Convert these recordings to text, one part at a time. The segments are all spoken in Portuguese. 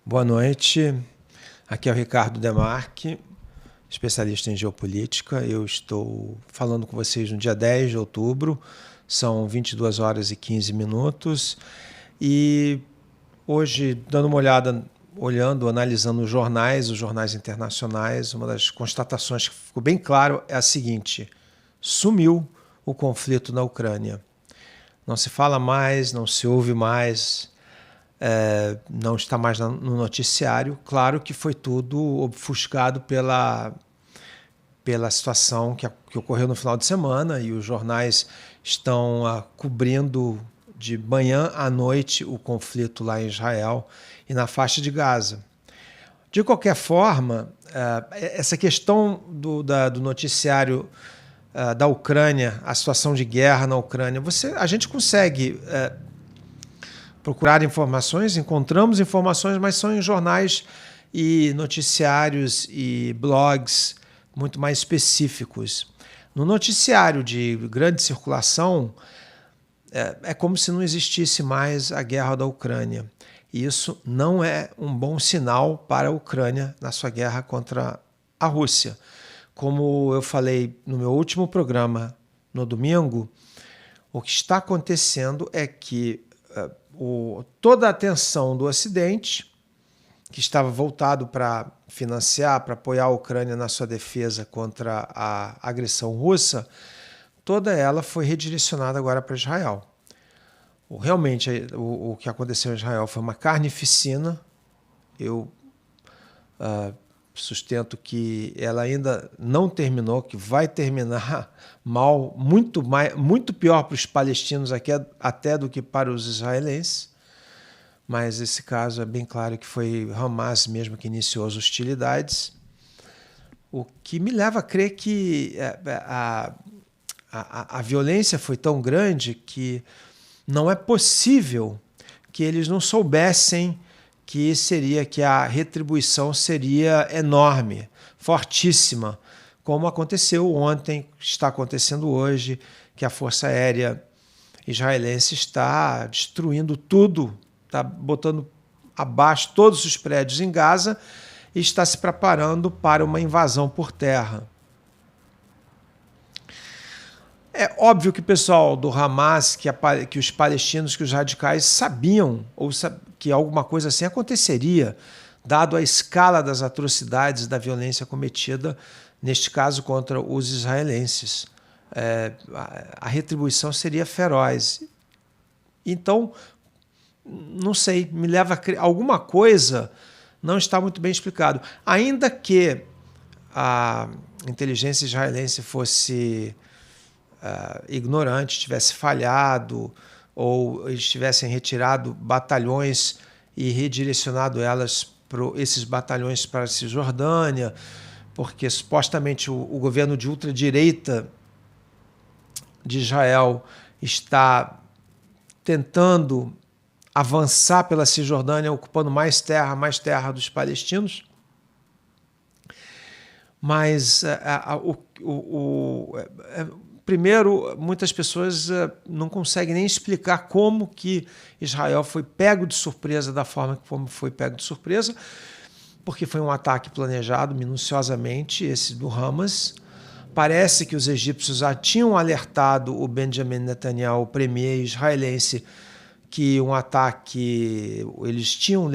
Boa noite, aqui é o Ricardo Demarque, especialista em geopolítica. Eu estou falando com vocês no dia 10 de outubro, são 22 horas e 15 minutos, e hoje, dando uma olhada, analisando os jornais internacionais, uma das constatações que ficou bem claro é a seguinte: sumiu o conflito na Ucrânia. Não se fala mais, não se ouve mais, não está mais no noticiário. Claro que foi tudo obfuscado pela situação que ocorreu no final de semana, e os jornais estão cobrindo de manhã à noite o conflito lá em Israel e na faixa de Gaza. De qualquer forma, essa questão do noticiário da Ucrânia, a situação de guerra na Ucrânia, a gente consegue procurar informações, encontramos informações, mas são em jornais e noticiários e blogs muito mais específicos. No noticiário de grande circulação, é como se não existisse mais a guerra da Ucrânia. E isso não é um bom sinal para a Ucrânia na sua guerra contra a Rússia. Como eu falei no meu último programa, no domingo, o que está acontecendo é que toda a atenção do Ocidente, que estava voltado para financiar, para apoiar a Ucrânia na sua defesa contra a agressão russa, toda ela foi redirecionada agora para Israel. Realmente, o que aconteceu em Israel foi uma carnificina. Eu sustento que ela ainda não terminou, que vai terminar mal, muito pior para os palestinos até do que para os israelenses. Mas esse caso é bem claro que foi Hamas mesmo que iniciou as hostilidades, o que me leva a crer que a violência foi tão grande que não é possível que eles não soubessem que a retribuição seria enorme, fortíssima, como aconteceu ontem, está acontecendo hoje, que a Força Aérea israelense está destruindo tudo, está botando abaixo todos os prédios em Gaza e está se preparando para uma invasão por terra. É óbvio que o pessoal do Hamas, que os palestinos, que os radicais sabiam que alguma coisa assim aconteceria, dado a escala das atrocidades da violência cometida, neste caso contra os israelenses. A retribuição seria feroz. Então, não sei, me leva a crer, alguma coisa não está muito bem explicado. Ainda que a inteligência israelense fosse ignorante, tivesse falhado, ou eles tivessem retirado batalhões e redirecionado esses batalhões para a Cisjordânia, porque supostamente o governo de ultradireita de Israel está tentando avançar pela Cisjordânia, ocupando mais terra dos palestinos. Mas primeiro, muitas pessoas não conseguem nem explicar como que Israel foi pego de surpresa da forma como foi pego de surpresa, porque foi um ataque planejado minuciosamente, esse do Hamas. Parece que os egípcios já tinham alertado o Benjamin Netanyahu, o premier israelense, que um ataque, eles tinham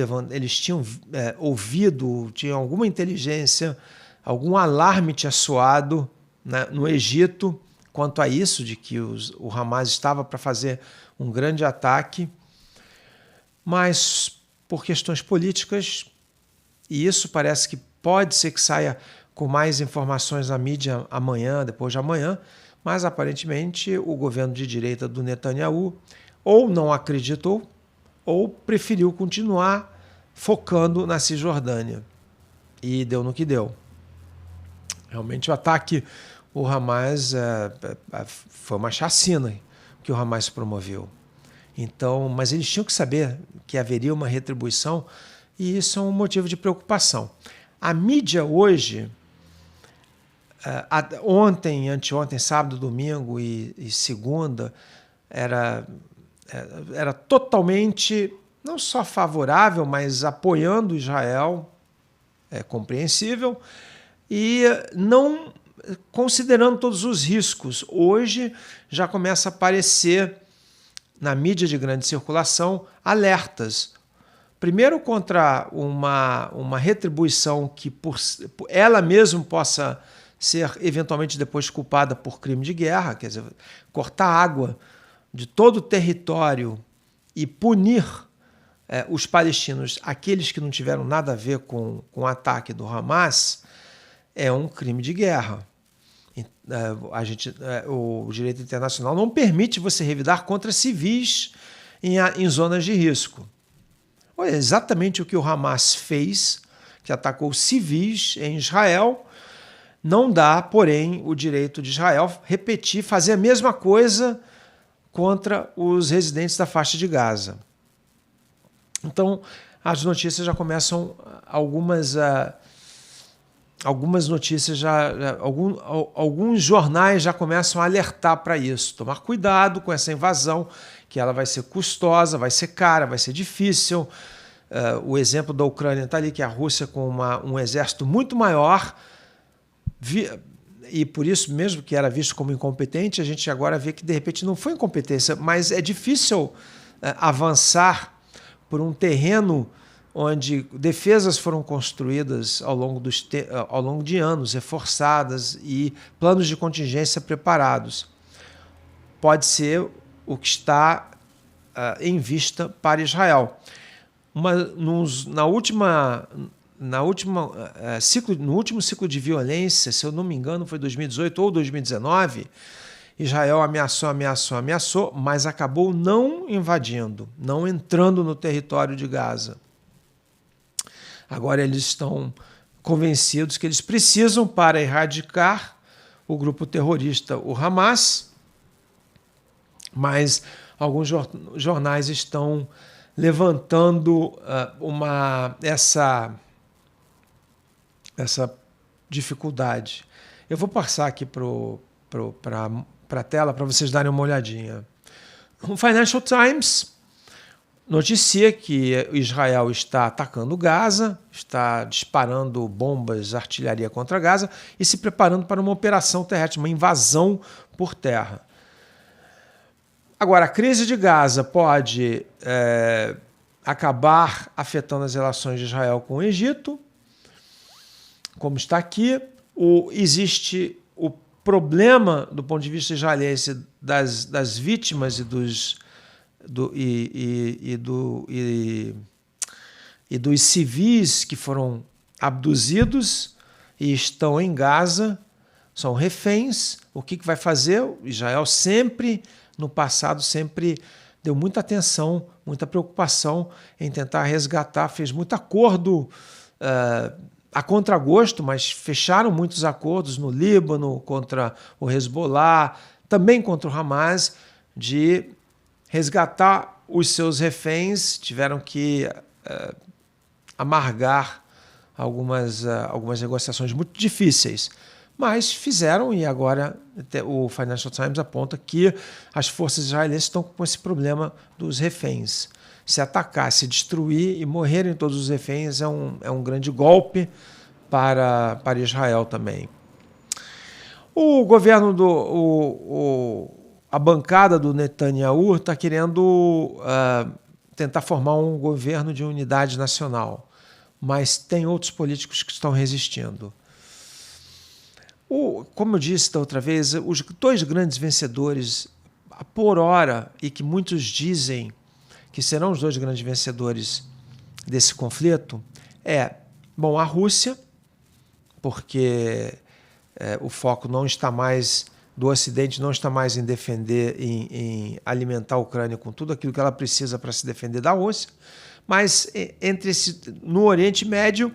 ouvido, tinham alguma inteligência, algum alarme tinha soado, né, no Egito, quanto a isso, de que o Hamas estava para fazer um grande ataque, mas por questões políticas, e isso parece que pode ser que saia com mais informações na mídia amanhã, depois de amanhã, mas aparentemente o governo de direita do Netanyahu ou não acreditou ou preferiu continuar focando na Cisjordânia. E deu no que deu. Realmente o ataque, o Hamas foi uma chacina que o Hamas promoveu. Então, mas eles tinham que saber que haveria uma retribuição, e isso é um motivo de preocupação. A mídia hoje, ontem, anteontem, sábado, domingo e segunda, era totalmente não só favorável, mas apoiando Israel, é compreensível, e não considerando todos os riscos. Hoje já começa a aparecer na mídia de grande circulação alertas. Primeiro contra uma retribuição que por ela mesma possa ser eventualmente depois culpada por crime de guerra, quer dizer, cortar água de todo o território e punir os palestinos, aqueles que não tiveram nada a ver com o ataque do Hamas, é um crime de guerra. O direito internacional não permite você revidar contra civis em zonas de risco. É exatamente o que o Hamas fez, que atacou civis em Israel. Não dá, porém, o direito de Israel repetir, fazer a mesma coisa contra os residentes da faixa de Gaza. Então, as notícias já começam, algumas notícias, alguns jornais já começam a alertar para isso. Tomar cuidado com essa invasão, que ela vai ser custosa, vai ser cara, vai ser difícil. O exemplo da Ucrânia está ali, que a Rússia, com um exército muito maior, e por isso mesmo que era visto como incompetente, a gente agora vê que de repente não foi incompetência, mas é difícil avançar por um terreno onde defesas foram construídas ao longo de anos, reforçadas e planos de contingência preparados. Pode ser o que está em vista para Israel. No último ciclo de violência, se eu não me engano, foi 2018 ou 2019, Israel ameaçou, mas acabou não invadindo, não entrando no território de Gaza. Agora eles estão convencidos que eles precisam, para erradicar o grupo terrorista, o Hamas, mas alguns jornais estão levantando essa dificuldade. Eu vou passar aqui para a tela para vocês darem uma olhadinha. O Financial Times noticia que Israel está atacando Gaza, está disparando bombas, artilharia contra Gaza e se preparando para uma operação terrestre, uma invasão por terra. Agora, a crise de Gaza pode acabar afetando as relações de Israel com o Egito, como está aqui. Existe o problema, do ponto de vista israelense, das vítimas e dos civis que foram abduzidos e estão em Gaza, são reféns. O que vai fazer? Israel no passado, sempre deu muita atenção, muita preocupação em tentar resgatar, fez muito acordo a contragosto, mas fecharam muitos acordos no Líbano, contra o Hezbollah, também contra o Hamas, de resgatar os seus reféns. Tiveram que amargar algumas negociações muito difíceis, mas fizeram, e agora o Financial Times aponta que as forças israelenses estão com esse problema dos reféns. Se atacar, se destruir e morrerem todos os reféns é um grande golpe para Israel também. O governo a bancada do Netanyahu está querendo tentar formar um governo de unidade nacional, mas tem outros políticos que estão resistindo. Como eu disse da outra vez, os dois grandes vencedores por hora, e que muitos dizem que serão os dois grandes vencedores desse conflito, a Rússia, porque o foco não está mais do Ocidente, não está mais em defender, em alimentar a Ucrânia com tudo aquilo que ela precisa para se defender da Rússia, mas no Oriente Médio,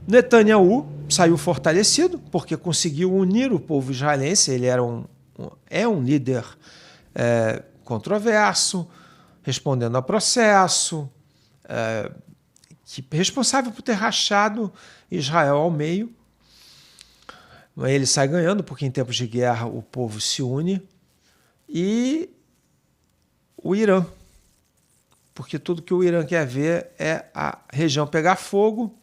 Netanyahu saiu fortalecido porque conseguiu unir o povo israelense. Ele é um líder controverso, respondendo a processo, responsável por ter rachado Israel ao meio. Ele sai ganhando, porque em tempos de guerra o povo se une. E o Irã. porque tudo que o Irã quer ver é a região pegar fogo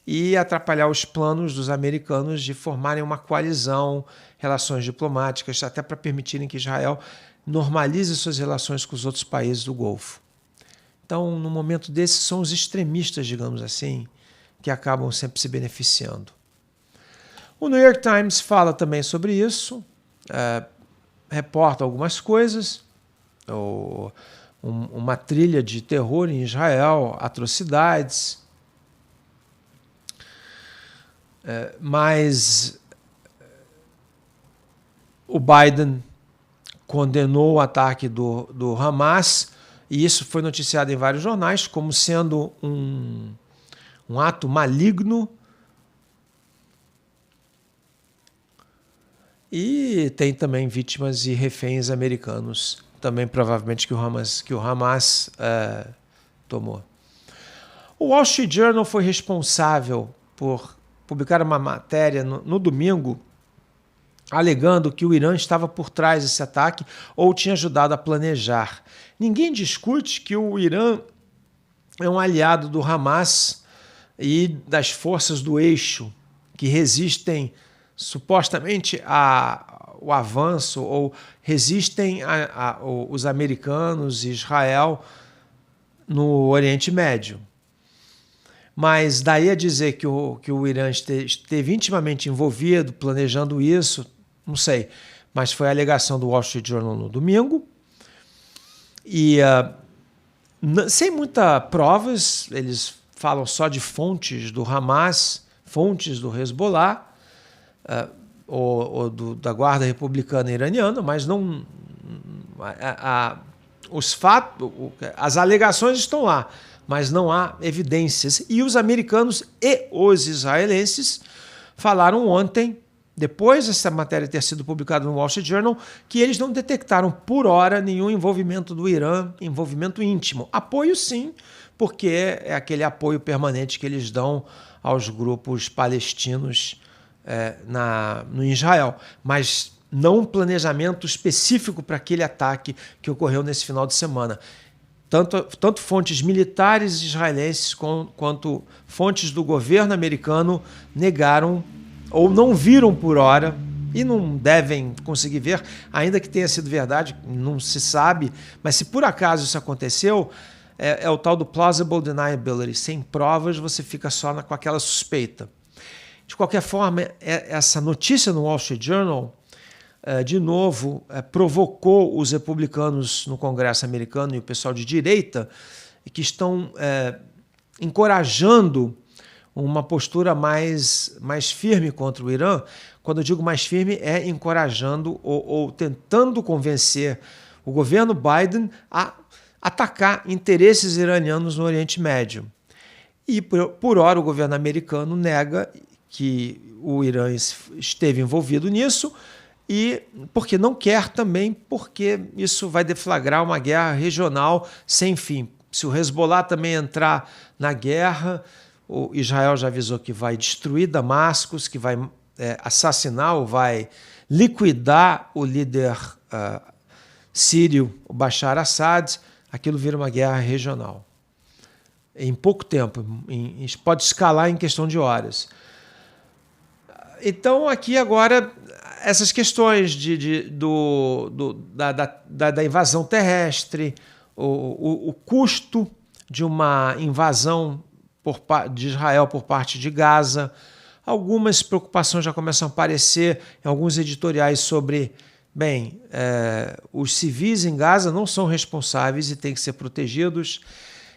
e atrapalhar os planos dos americanos de formarem uma coalizão, relações diplomáticas, até para permitirem que Israel normalize suas relações com os outros países do Golfo. Então, no momento desse, são os extremistas, digamos assim, que acabam sempre se beneficiando. O New York Times fala também sobre isso, reporta algumas coisas, uma trilha de terror em Israel, atrocidades, mas o Biden condenou o ataque do Hamas, e isso foi noticiado em vários jornais como sendo um ato maligno. E tem também vítimas e reféns americanos, também provavelmente que o Hamas tomou. O Wall Street Journal foi responsável por publicar uma matéria no domingo, alegando que o Irã estava por trás desse ataque ou tinha ajudado a planejar. Ninguém discute que o Irã é um aliado do Hamas e das forças do eixo que resistem supostamente ao avanço ou resistem os americanos e Israel no Oriente Médio. Mas daí a dizer que o Irã esteve intimamente envolvido, planejando isso, não sei. Mas foi a alegação do Wall Street Journal no domingo. E sem muitas provas, eles falam só de fontes do Hamas, fontes do Hezbollah, ou da Guarda Republicana Iraniana, mas não os fatos, as alegações estão lá, mas não há evidências. E os americanos e os israelenses falaram ontem, depois dessa matéria ter sido publicada no Wall Street Journal, que eles não detectaram por hora nenhum envolvimento do Irã, envolvimento íntimo. Apoio sim, porque é aquele apoio permanente que eles dão aos grupos palestinos no Israel, mas não um planejamento específico para aquele ataque que ocorreu nesse final de semana. Tanto fontes militares israelenses quanto fontes do governo americano negaram ou não viram por hora, e não devem conseguir ver, ainda que tenha sido verdade, não se sabe, mas se por acaso isso aconteceu, é o tal do plausible deniability. Sem provas, você fica só com aquela suspeita. De qualquer forma, essa notícia no Wall Street Journal, de novo, provocou os republicanos no Congresso americano e o pessoal de direita, que estão encorajando uma postura mais firme contra o Irã. Quando eu digo mais firme, é encorajando ou tentando convencer o governo Biden a atacar interesses iranianos no Oriente Médio. E, por hora, o governo americano nega que o Irã esteve envolvido nisso, e porque não quer também, porque isso vai deflagrar uma guerra regional sem fim. Se o Hezbollah também entrar na guerra, o Israel já avisou que vai destruir Damasco, que vai assassinar ou vai liquidar o líder sírio, o Bashar Assad. Aquilo vira uma guerra regional. Em pouco tempo, pode escalar em questão de horas. Então, aqui agora, essas questões da invasão terrestre, o custo de uma invasão de Israel por parte de Gaza, algumas preocupações já começam a aparecer em alguns editoriais sobre, os civis em Gaza não são responsáveis e têm que ser protegidos,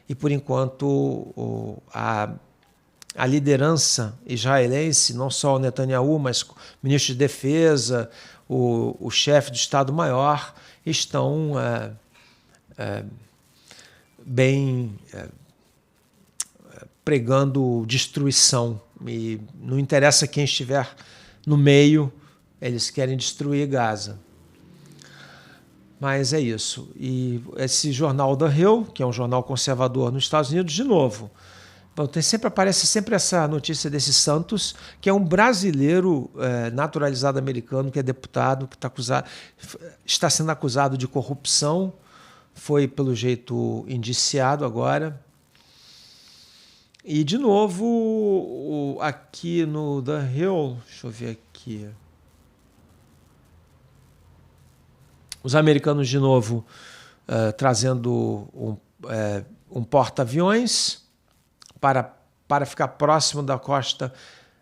e por enquanto a liderança israelense, não só o Netanyahu, mas o ministro de Defesa, o chefe do Estado-Maior, estão pregando destruição. E não interessa quem estiver no meio, eles querem destruir Gaza. Mas é isso. E esse jornal The Hill, que é um jornal conservador nos Estados Unidos, de novo, aparece sempre essa notícia desse Santos, que é um brasileiro naturalizado americano, que é deputado, que está sendo acusado de corrupção foi, pelo jeito, indiciado agora. E, de novo, aqui no The Hill, deixa eu ver aqui. Os americanos, de novo, trazendo um porta-aviões para ficar próximo da costa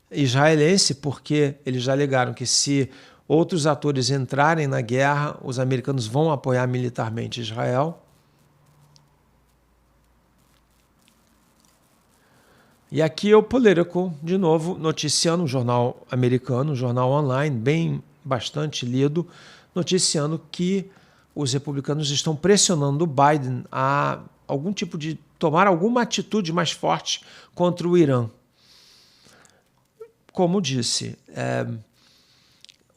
israelense, porque eles já alegaram que se outros atores entrarem na guerra, os americanos vão apoiar militarmente Israel. E aqui é o Politico, de novo, noticiando um jornal americano, um jornal online, bastante lido, noticiando que os republicanos estão pressionando o Biden a algum tipo de tomar alguma atitude mais forte contra o Irã. Como disse,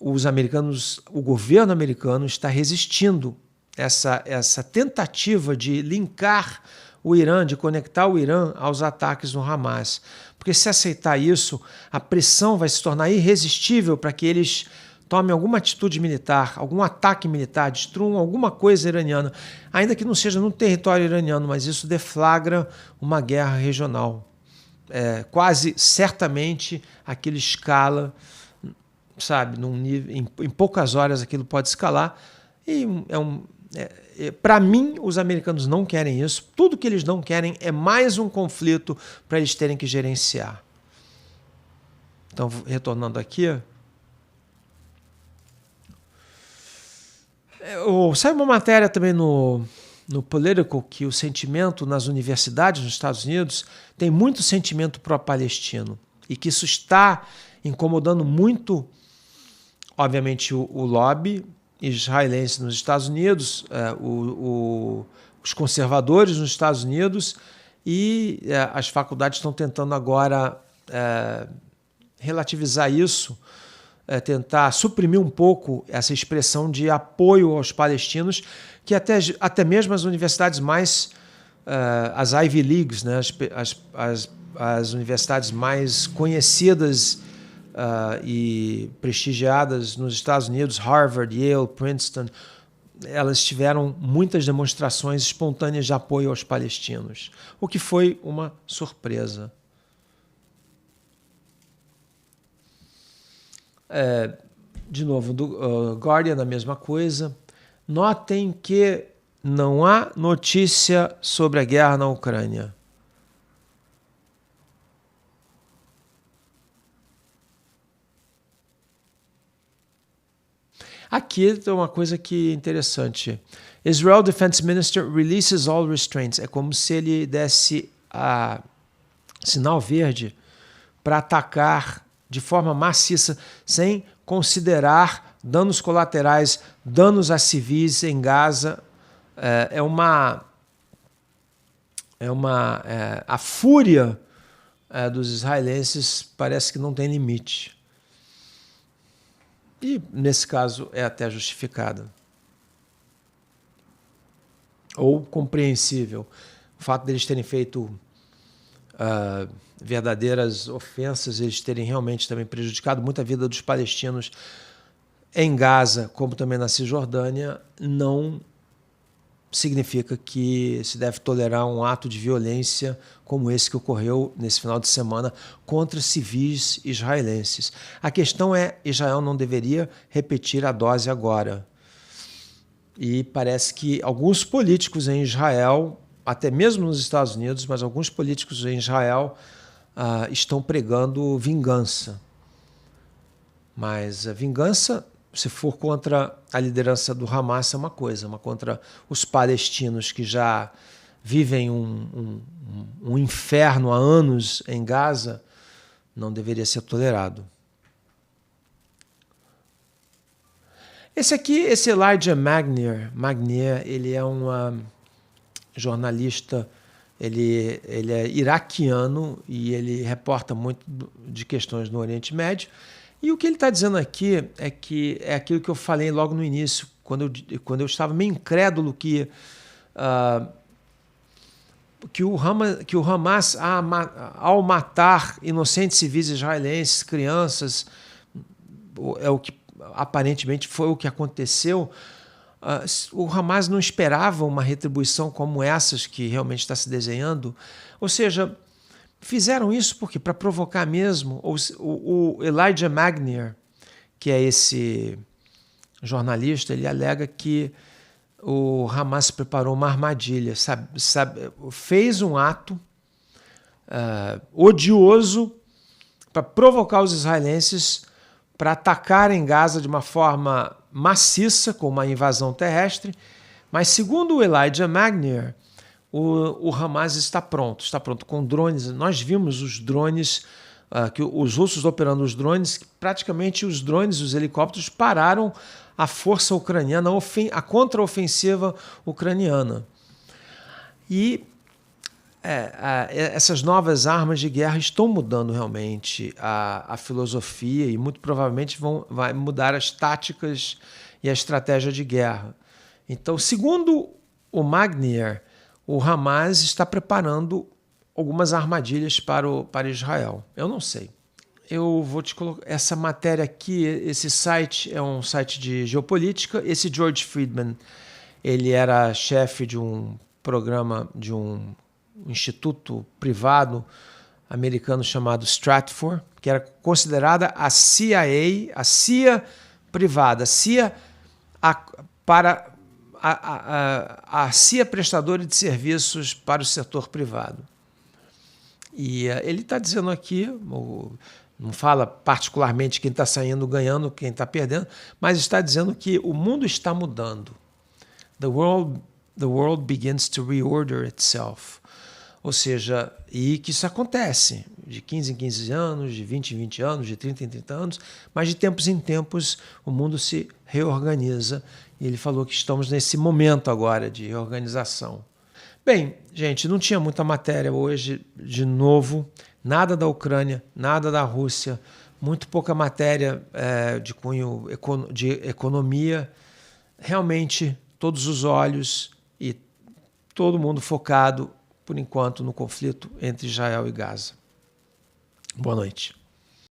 os americanos, o governo americano está resistindo essa tentativa de linkar o Irã, de conectar o Irã aos ataques no Hamas. Porque se aceitar isso, a pressão vai se tornar irresistível para que eles tomem alguma atitude militar, algum ataque militar, destruam alguma coisa iraniana, ainda que não seja no território iraniano, mas isso deflagra uma guerra regional. Quase certamente aquilo escala, sabe, num nível, em poucas horas aquilo pode escalar, e para mim, os americanos não querem isso. Tudo que eles não querem é mais um conflito para eles terem que gerenciar. Então, retornando aqui. Saiu uma matéria também no Politico que o sentimento nas universidades nos Estados Unidos tem muito sentimento pró-palestino e que isso está incomodando muito, obviamente, o lobby israelense nos Estados Unidos, os conservadores nos Estados Unidos, e as faculdades estão tentando agora relativizar isso, tentar suprimir um pouco essa expressão de apoio aos palestinos, que até mesmo as universidades mais, as Ivy Leagues, né, as universidades mais conhecidas e prestigiadas nos Estados Unidos, Harvard, Yale, Princeton, elas tiveram muitas demonstrações espontâneas de apoio aos palestinos, o que foi uma surpresa. De novo, do Guardian, a mesma coisa. Notem que não há notícia sobre a guerra na Ucrânia. Aqui tem uma coisa que é interessante. Israel Defense Minister releases all restraints. É como se ele desse sinal verde para atacar de forma maciça, sem considerar danos colaterais, danos a civis em Gaza. A fúria dos israelenses parece que não tem limite. E, nesse caso, é até justificada. Ou compreensível. O fato deles terem feito verdadeiras ofensas, eles terem realmente também prejudicado muito a vida dos palestinos em Gaza, como também na Cisjordânia, não significa que se deve tolerar um ato de violência como esse que ocorreu nesse final de semana contra civis israelenses. A questão é, Israel não deveria repetir a dose agora. E parece que alguns políticos em Israel, até mesmo nos Estados Unidos, mas alguns políticos em Israel estão pregando vingança. Mas a vingança, se for contra a liderança do Hamas, é uma coisa, mas contra os palestinos que já vivem um inferno há anos em Gaza, não deveria ser tolerado. Esse Elijah Magnier, ele é um jornalista, ele é iraquiano e ele reporta muito de questões no Oriente Médio. E o que ele está dizendo aqui é aquilo que eu falei logo no início, quando eu estava meio incrédulo que o Hamas, ao matar inocentes civis israelenses, crianças, é o que aparentemente foi o que aconteceu, O Hamas não esperava uma retribuição como essas que realmente está se desenhando. Ou seja, fizeram isso porque para provocar mesmo. O Elijah Magnier, que é esse jornalista, ele alega que o Hamas preparou uma armadilha, fez um ato odioso para provocar os israelenses para atacarem Gaza de uma forma maciça, com uma invasão terrestre. Mas, segundo o Elijah Magnier, o Hamas está pronto com drones. Nós vimos os drones, que os russos operando os drones, praticamente os drones, os helicópteros pararam a força ucraniana, a contraofensiva ucraniana. E essas novas armas de guerra estão mudando realmente a filosofia e muito provavelmente vai mudar as táticas e a estratégia de guerra. Então, segundo o Magnier, o Hamas está preparando algumas armadilhas para Israel. Eu não sei. Eu vou te colocar essa matéria aqui. Esse site é um site de geopolítica. Esse George Friedman, ele era chefe de um programa, de um instituto privado americano chamado Stratfor, que era considerada a CIA, a CIA privada, a CIA prestadora de serviços para o setor privado. E ele está dizendo aqui, não fala particularmente quem está saindo ganhando, quem está perdendo, mas está dizendo que o mundo está mudando. The world begins to reorder itself. Ou seja, e que isso acontece de 15 em 15 anos, de 20 em 20 anos, de 30 em 30 anos, mas de tempos em tempos o mundo se reorganiza. E ele falou que estamos nesse momento agora de reorganização. Bem, gente, não tinha muita matéria hoje, de novo, nada da Ucrânia, nada da Rússia, muito pouca matéria de cunho de economia. Realmente, todos os olhos e todo mundo focado, por enquanto, no conflito entre Israel e Gaza. Boa noite.